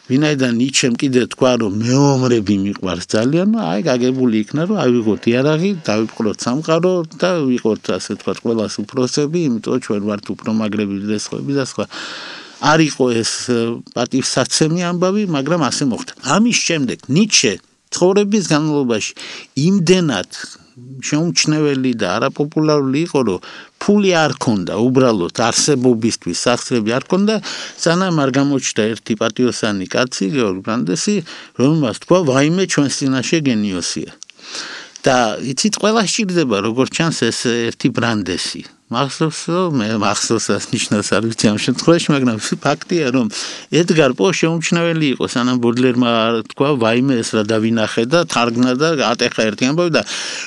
ვინაიდან ნიჩემ კიდე თქვა, რომ მეომრები მიყვარს ძალიან, აი გაგებული იქნა, რომ ავიღოთ იარაღი, დავიპყროთ სამყარო და ვიყოთ, ასე ვთქვათ, ყველას უფროსები, იმიტომ ჩვენ ვართ უფრო მაგრები და სხვა. არ იყო ეს პატივსაცემი ამბავი, მაგრამ ასე მოხდა. ამის შემდეგ ნიჩე ცხოვრების განმავლობაში იმდენად შეუმჩნეველი და არაპოპულარული იყო, რომ ფული არ ქონდა, უბრალოდ არსებობისთვის სახსრები არ ქონდა, სანამ არ გამოჩნდა ერთი პატიოსანი კაცი, გეორგ ბრანდესი, რომელმაც თქვა, ვაიმე ჩვენს წინაშე გენიოსია. და იცით, ყველა სჭირდება, როგორც ჩანს, ეს ერთი ბრანდესი. მახსოვს ნიშნავს არ ვიცი ამ შემთხვევაში, მაგრამ ფაქტია, რომ ედგარ პო შეუმჩნეველი იყო, სანამ ბოდლერმა თქვა, ვაიმე ეს რა დავინახე და თარგმნა და ატეხა ერთი ამბავი და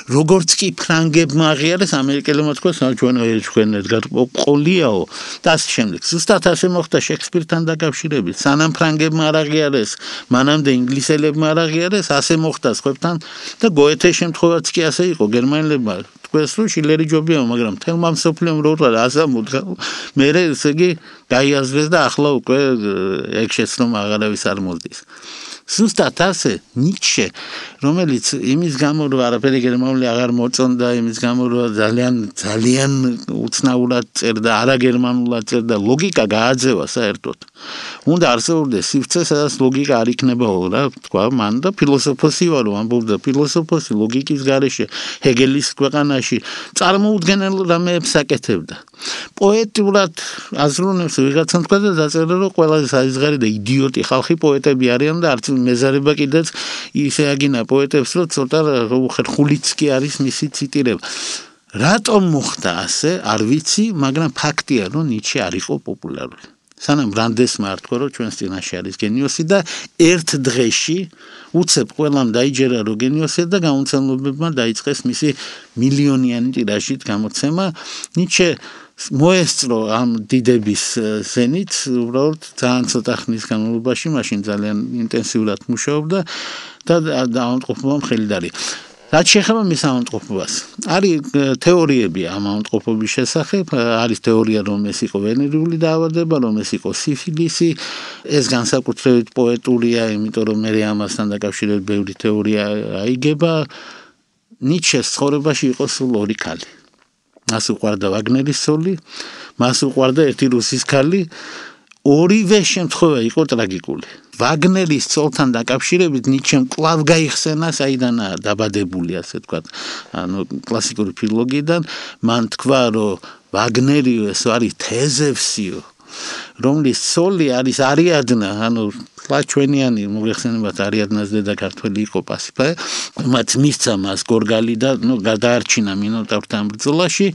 როგორც კი ფრანგებმა აღიარეს, ამერიკელებმა თქვა, ჩვენ ედგარ პო ყოლიაო და ასე შემდეგ. ზუსტად ასე მოხდა შექსპირთან დაკავშირებით. სანამ ფრანგებმა არ აღიარეს, მანამდე ინგლისელებმა არ აღიარეს, ასე მოხდა სხვებთან და გოეთეს შემთხვევაც კი ასე იყო, გერმანელებმა თქვეს, რომ შილერი ჯობია, მაგრამ თელმა მსოფლიომ რო უყარა ასამუდგა, მერე ესე იგი გაიაზრეს და ახლა უკვე ეგ შეცდომა აღარავის არ მოსდის. ზუსტად ასე ნიჩე, რომელიც იმის გამო რომ არაფერი გერმანული აღარ მოწონდა, იმის გამო რომ ძალიან უცნაურად წერდა, არაგერმანულად წერდა, ლოგიკა გააძევა საერთოდ. უნდა არსებობდეს სივრცე, სადაც ლოგიკა არ იქნებაო რა, თქვა, მან და ფილოსოფოსი ვარო, ამბობდა ფილოსოფოსი ლოგიკის გარეშე, ჰეგელის ქვეყანაში წარმოუდგენელ რამეებს აკეთებდა. პოეტურად აზროვნებს ვიღაცამ თქვა და დაწერა, რომ ყველაზე საიზღარი და იდიოტი ხალხი პოეტები არიან და არც მეზარება კიდეც ისე აგინა პოეტებს, რომ ცოტა ხულიც კი არის მისი ციტირება. რატომ მოხდა ასე, არ ვიცი, მაგრამ ფაქტია, რომ ნიჩე არ იყო პოპულარული. სანამ ბრანდესმა არ თქვა, რომ ჩვენს წინაშე არის გენიოსი და ერთ დღეში უცებ ყველამ დაიჯერა, რომ გენიოსია და გაუნცემლებმა დაიწყეს მისი მილიონიანი ტირაჟით გამოცემა. ნიჩე მოესწრო ამ დიდების ზენით, უბრალოდ ძალიან ცოტა ხნის განმავლობაში, მაშინ ძალიან ინტენსიურად მუშაობდა და ავადმყოფობამ ხელი დარია. რაც შეეხება მის ავადმყოფობას, არის თეორიები ამ ავადმყოფობის შესახებ, არის თეორია, რომ ეს იყო ვენერიული დაავადება, რომ ეს იყო სიფილისი, ეს განსაკუთრებით პოეტურია, იმიტომ რომ მე ამასთან დაკავშირებით ბევრი თეორია აიგება. ნიჩეს ცხოვრებაში იყო სულ ორი ქალი. მას უყვარდა ვაგნერის ცოლი, მას უყვარდა ერთი რუსის ქალი, ორივე შემთხვევა იყო ტრაგიკული. ვაგნერის ცოლთან დაკავშირებით ნიჩემ კვლავ გაიხსენა საიდანაა დაბადებული, ასე ვთქვათ, ანუ კლასიკური ფილოლოგიიდან, მან თქვა, რომ ვაგნერი ეს არის თეზევსიო, რომლის ცოლი არის არიადნა, ანუ ჩვენიანი მოგეხსენებათ არიადნას დედა ქართველი იყო პასიფაე, მათ მისცა მას გორგალი და გადაარჩინა მინოტავრთან ბრძოლაში,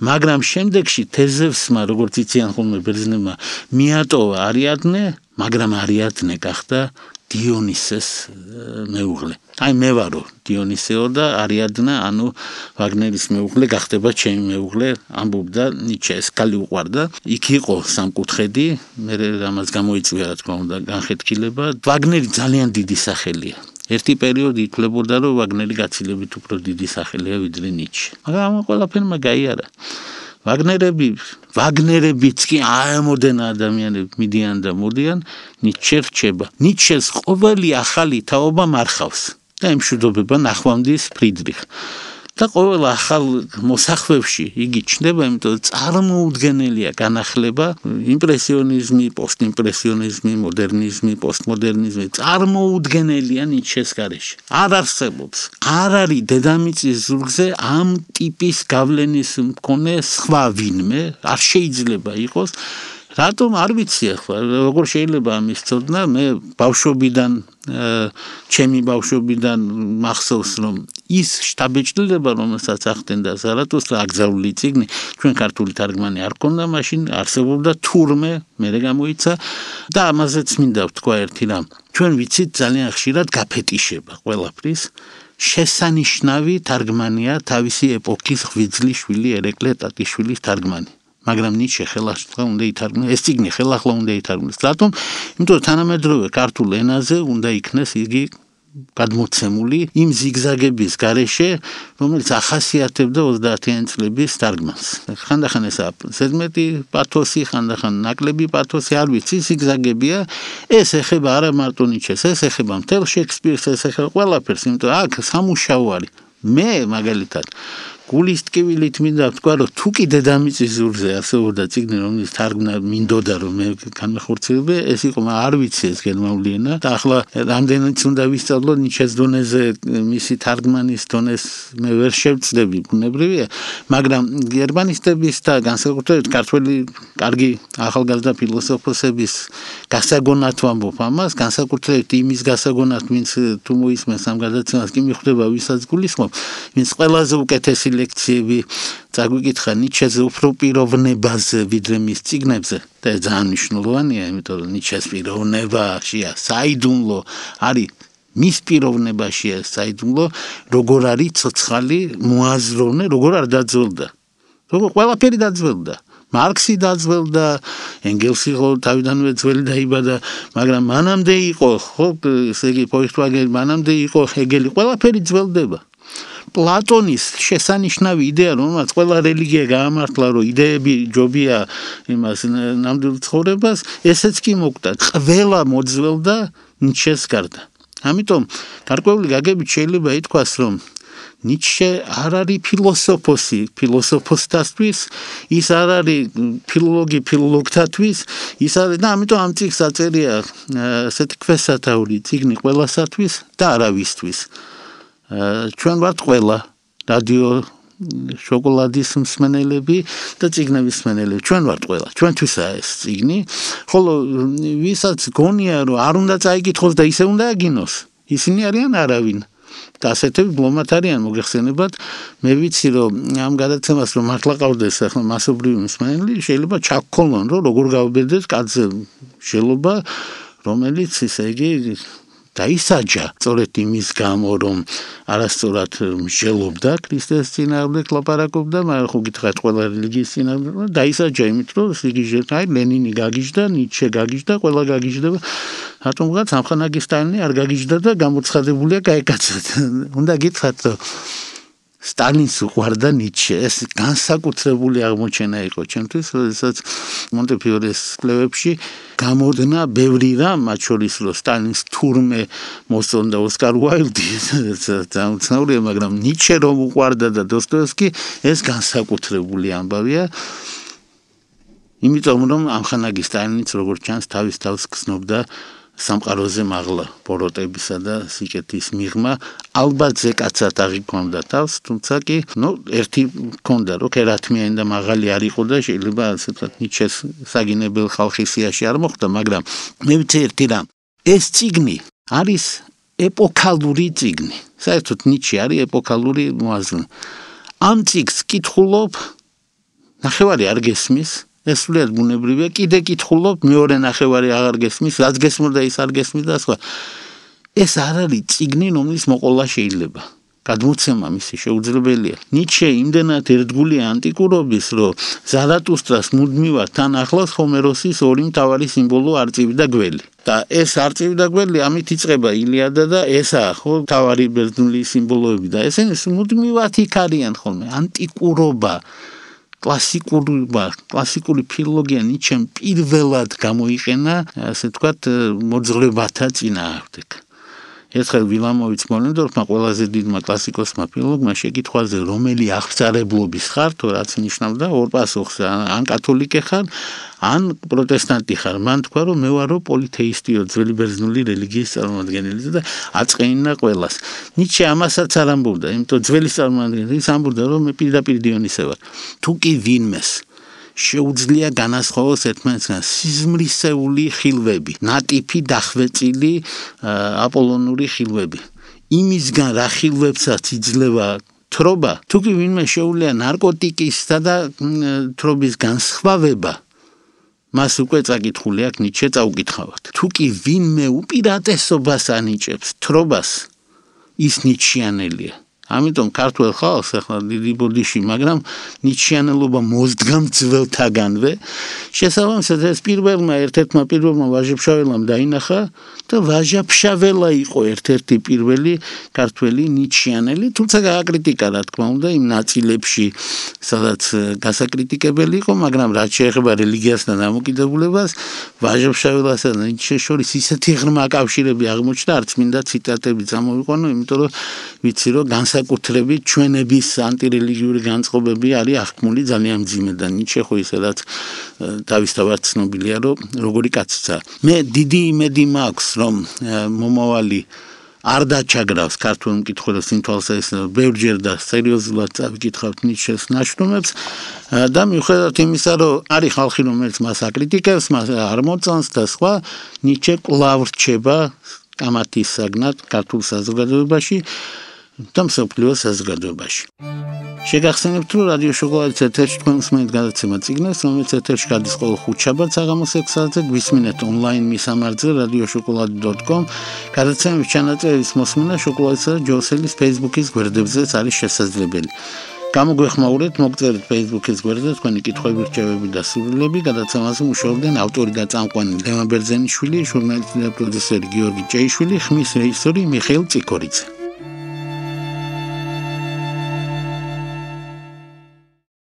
მაგრამ შემდეგში თეზევსმა, როგორც იციან ხოლმე ბერძნებმა, მიატოვა არიადნე, მაგრამ არიადნე გახდა დიონისეს მეუღლე. აი მე ვარო დიონისეო და არიადნა, ანუ ვაგნერის მეუღლე გახდება ჩემი მეუღლე, ამბობდა ნიჩე, ეს ქალი უყვარდა. იქ იყო სამკუთხედი, მე რამაც გამოიწვია, რა თქმა უნდა, განხეთქილება. ვაგნერი ძალიან დიდი სახელია. ერთი პერიოდი ითვლებოდა, რომ ვაგნერი გაცილებით უფრო დიდი სახელია ვიდრე ნიჩე. მაგრამ ამ ყველაფერმა გაიარა. ვაგნერებიც კი აემოდენ ადამიანები მიდიან და მოდიან, ნიჩე რჩება. ნიჩეს ყოველი ახალი თაობა მარხავს და ემშვიდობება ნახვამდის ფრიდრიხ. და ყოველ ახალ მოსახლეებში იგი ჩნდება, იმიტომ რომ წარმოუდგენელია განახლება იმპრესიონიზმი, პოსტიმპრესიონიზმი, მოდერნიზმი, პოსტმოდერნიზმი წარმოუდგენელია ნიჩეს გარეშე. არ არსებობს. არ არის დედამიწის ზურგზე ამ ტიპის გავლენის მქონე სხვა ვინმე, არ შეიძლება იყოს. რატომ არ ვიცი ახლა, როგორ შეიძლება ამის ცოდნა, მე ბავშვობიდან ჩემი ბავშვობიდან მახსოვს, რომ ის შტაბეჭდილება, რომელსაც ახდენდა ზარათუსტრა, აკრძალული წიგნი, ჩვენ ქართული თარგმანი არ ქონდა მაშინ, არსებობდა თურმე, მერე გამოიცა და ამაზეც მინდა ვთქვა ერთი რამ. ჩვენ ვიცით ძალიან ხშირად გაფეტიშება ყველაფრის. შესანიშნავი თარგმანია თავისი ეპოქის ღვიძლი შვილი ერეკლე ტატიშვილის თარგმანი. მაგრამ ნიჩე ხელახლა უნდა ითარგმნოს, ეს წიგნი ხელახლა უნდა ითარგმნოს. რატომ? იმიტომ რომ თანამედროვე ქართულ ენაზე უნდა იქნეს იგი გადმოცემული იმ ზიგზაგების გარეშე, რომელიც ახასიათებდა 30-იანი წლების თარგმანს. ხანდახან ესაა ზედმეტი პათოსი, ხანდახან ნაკლები პათოსი, არ ვიცი, ზიგზაგებია. ეს ეხება არა მარტო ნიჩეს, ეს ეხება მთელ შექსპირს, ეს ეხება ყველაფერს, იმიტომ რომ აქ სამუშაო არის. მე მაგალითად გულის ტკივილით მინდა ვთქვა, რომ თუ კი დედამიწის ზურგზე არსებობდა წიგნი, რომლის თარგმნა მინდოდა, რომ მე განმახორციელებე, ეს იყო, არ ვიცი ეს გერმანული ენა და ახლა რამდენიც უნდა ვისწავლო ნიჩეს დონეზე მისი თარგმანის დონეს მე ვერ შევწდები, ბუნებრივია, მაგრამ გერმანისტების და განსაკუთრებით ქართველი კარგი ახალგაზრდა ფილოსოფოსების გასაგონად ვამბობ ამას, განსაკუთრებით იმის გასაგონად, ვინც თუ მოისმენს ამ გადაცემას, კი მიხვდება ვისაც გულისხმობ, ვინც ყველაზე უკეთესი ლექციები წაგვიკითხა ნიჩეზე უფრო პიროვნებაზე ვიდრე მის წიგნებზე და ძალიან მნიშვნელოვანია, იმიტომ რომ ნიჩეს პიროვნებაშია საიდუმლო არის მის პიროვნებაშია საიდუმლო, როგორ არის ცოცხალი მოაზროვნე, როგორ არ დაძველდა. როგორ ყველაფერი დაძველდა. მარქსი დაძველდა, ენგელსი თავიდანვე ძველი დაიბადა, მაგრამ მანამდე იყო, ხო, ესე იგი ფოიხტვაგენი მანამდე იყო, ჰეგელი, ყველაფერი ძველდება. პლატონის შესანიშნავი იდეა, რომელსაც ყველა რელიგია გაამართლა, რომ იდეები ჯობია იმას ნამდვილ ცხოვრებას, ესეც კი მოკვდა. ყველა მოძველდა ნიჩეს გარდა. ამიტომ გარკვეული გაგებით შეიძლება ითქვას, რომ ნიჩე არ არის ფილოსოფოსი ფილოსოფოსთათვის, ის არ არის ფილოლოგი ფილოლოგთათვის, ის არის და ამიტომ ამ წიგნს აწერია ასეთი ქვესათაური წიგნი ყველასათვის და არავისთვის. ჩვენ ვართ ყველა რადიო შოკოლადის მსმენელები და წიგნების მსმენელები. ჩვენ ვართ ყველა. ჩვენთვისაა ეს წიგნი, ხოლო ვისაც გონია, რომ არ უნდა წაიკითხოს და ისე უნდა აგინოს, ისინი არიან არავინ. და ასეთები ბლომად არიან მოგეხსენებათ. მე ვიცი, რომ ამ გადაცემას რომ მართლა ყავდეს ახლა მასობრივი მსმენელი, შეიძლება ჩაგქონონ, რომ როგორ გავბედეთ კაცზე შელობა, რომელიც ისე იგი დაისაჯა სწორედ იმის გამო, რომ არასწორად მსჯელობდა ქრისტეს წინააღმდეგ ლაპარაკობდა, მაგრამ ხო გითხრათ ყველა რელიგიის წინააღმდეგ, დაისაჯა იმით, რომ სიგიჟეთ, აი ლენინი გაგიჟდა, ნიჩე გაგიჟდა, ყველა გაგიჟდება. რატომღაც ამხანაგი სტალინი არ გაგიჟდა და გამოცხადებულია კაიკაცად. უნდა გითხრათ, რომ სტალინს უყვარდა ნიჩე, ეს განსაკუთრებული აღმოჩენა იყო ჩემთვის, როდესაც მონტეფიორეს კვლევებში გამოდნა ბევრი რამ, მათ შორის რომ სტალინს თურმე მოსწონდა ოსკარ უაილდი, ძალიან უცნაურია, მაგრამ ნიჩე რომ უყვარდა და დოსტოევსკი, ეს განსაკუთრებული ამბავია. იმიტომ რომ ამხანაგი სტალინიც როგორც ჩანს თავის თავს გრძნობდა სამყაროზე მაღლა ბოროტებისა და სიკეთის მიღმა, ალბათ ზეკაცად აღიქვამდა თავს, თუმცა კი, ერთი მქონდა, რომ ქერათმიანი და მაღალი არ იყო და შეიძლება ასე ვთქვათ ნიჩეს საგინებელ ხალხის სიაში არ მოხვდა, მაგრამ მე ვიცი ერთი რამ, ეს წიგნი არის ეპოქალური წიგნი. საერთოდ ნიჩე არის ეპოქალური მოაზროვნე. ამ წიგნს კითხულობ, ნახევარი არ გესმის, ეს სულად ბუნებრივია, კიდე კითხულობ, მეორე ნახევარი აღარ გესმის, რაც გესმოდა ის არ გესმის და სხვა. ეს არ არის წიგნი, რომლის მოყოლა შეიძლება. გადმოცემა მისი შეუძლებელია. ნიჩე იმდენად ერთგულია ანტიკურობის, რომ ზარათუსტრას მუდმივად თან ახლავს ჰომეროსის ორი მთავარი სიმბოლო არწივი და გველი. და ეს არწივი და გველი ამით იწყება ილიადა და ესაა ხო მთავარი ბერძნული სიმბოლოები და ესენი მუდმივად იქ არიან ხოლმე. ანტიკურობა კლასიკური ფილოლოგია ნიჩემ პირველად გამოიყენა, ასე ვთქვათ, მოძღვრებათა წინააღმდეგ. ერთხელ ვილამოვიც მოლენდორფმა ყველაზე დიდმა კლასიკოსმა ფილოლოგმა შეკითხვაზე რომელი აღწარებლობის ხარ თუ რაც ნიშნავდა ორ პასუხს ან კათოლიკე ხარ ან პროტესტანტი ხარ მან თქვა რომ მე ვარო პოლითეისტიო ძველი ბერძნული რელიგიის წარმომადგენელი და აწყეინა ყველას ნიჩე ამასაც არ ამბობდა იმიტომ ძველი წარმომადგენელი ამბობდა რომ მე პირდაპირ დიონისე ვარ თუ კი ვინმეს შეუძლია განასხვავოს ერთმანეთსგან სიზმრისეული ხილვები, ნატიფი დახვეწილი აპოლონური ხილვები. იმისგან რა ხილვებსაც იძლევა თრობა, თუ კი ვინმე შეუძლია ნარკოტიკისა და თრობის განსხვავება, მას უკვე წაკითხული აქვს ნიჩე წაუკითხავთ. თუ კი ვინმე უპირატესობას ანიჭებს თრობას, ის ნიჩიანელია. ამიტომ ქართულ ხალხს ახლა დიდი ბოდიში, მაგრამ ნიჩიანელობა მოსდგამ ძველთაგანვე. შესაბამისად ეს ერთ-ერთმა პირველმა ვაჟა-ფშაველამ დაინახა და ვაჟა-ფშაველა იყო ერთ-ერთი პირველი ქართველი ნიჩიანელი, თუმცა გააკრიტიკა რა თქმა უნდა იმ ნაწილებში, სადაც გასაკრიტიკებელი იყო, მაგრამ რაც შეეხება რელიგიასთან დამოკიდებულებას, ვაჟა-ფშაველასა და ნიჩეს შორის ისეთი ღრმა კავშირები აღმოჩნდა, არც მინდა ციტატები წამოვიყვანო, იმიტომ რომ ვიცი რომ განსაკუთრებით ჩვენების ანტირელიგიური განწყობები არის აღქმული ძალიან მძიმე და ნიჩე ხო ისედაც თავისთავად ცნობილია რომ როგორი კაცია. მე დიდი იმედი მაქვს რომ მომავალი არ დაჩაგრავს ქართულ მკითხველს იმ თვალსაზრისით ბევრჯერ და სერიოზულად წავიკითხავთ ნიჩეს ნაშრომებს და მიუხედავად იმისა რომ არის ხალხი რომელიც მას აკრიტიკებს, მას არ მოწონს და სხვა ნიჩე კვლავ რჩება კამათის საგნად ქართულ საზოგადოებაში და მსოფლიო საზოგადოებაში. შეგახსენებთ რომ რადიო შოკოლადის ეთერში თქვენ უსმენთ გადაცემა წიგნებს, რომელიც ეთერში გადის ყოველ ხუთშაბათს საღამოს 6 საათზე, გვისმინეთ ონლაინ მისამართზე radioshokoladi.com. გადაცემების ჩანაწერის მოსმენა შოკოლადისა და ჯოსელის Facebook-ის გვერდებზეც არის შესაძლებელი. გამოგვეხმაურეთ, მოგწერეთ Facebook-ის გვერდზე თქვენი კითხვები, რჩევები და სურვილები. გადაცემაზე მუშაობდნენ ავტორი და წამყვანი ლევან ბერძენიშვილი, ჟურნალისტი და პროდიუსერი გიორგი ჭეიშვილი, ხმის რეჟისორი მიხეილ წიქორიძე.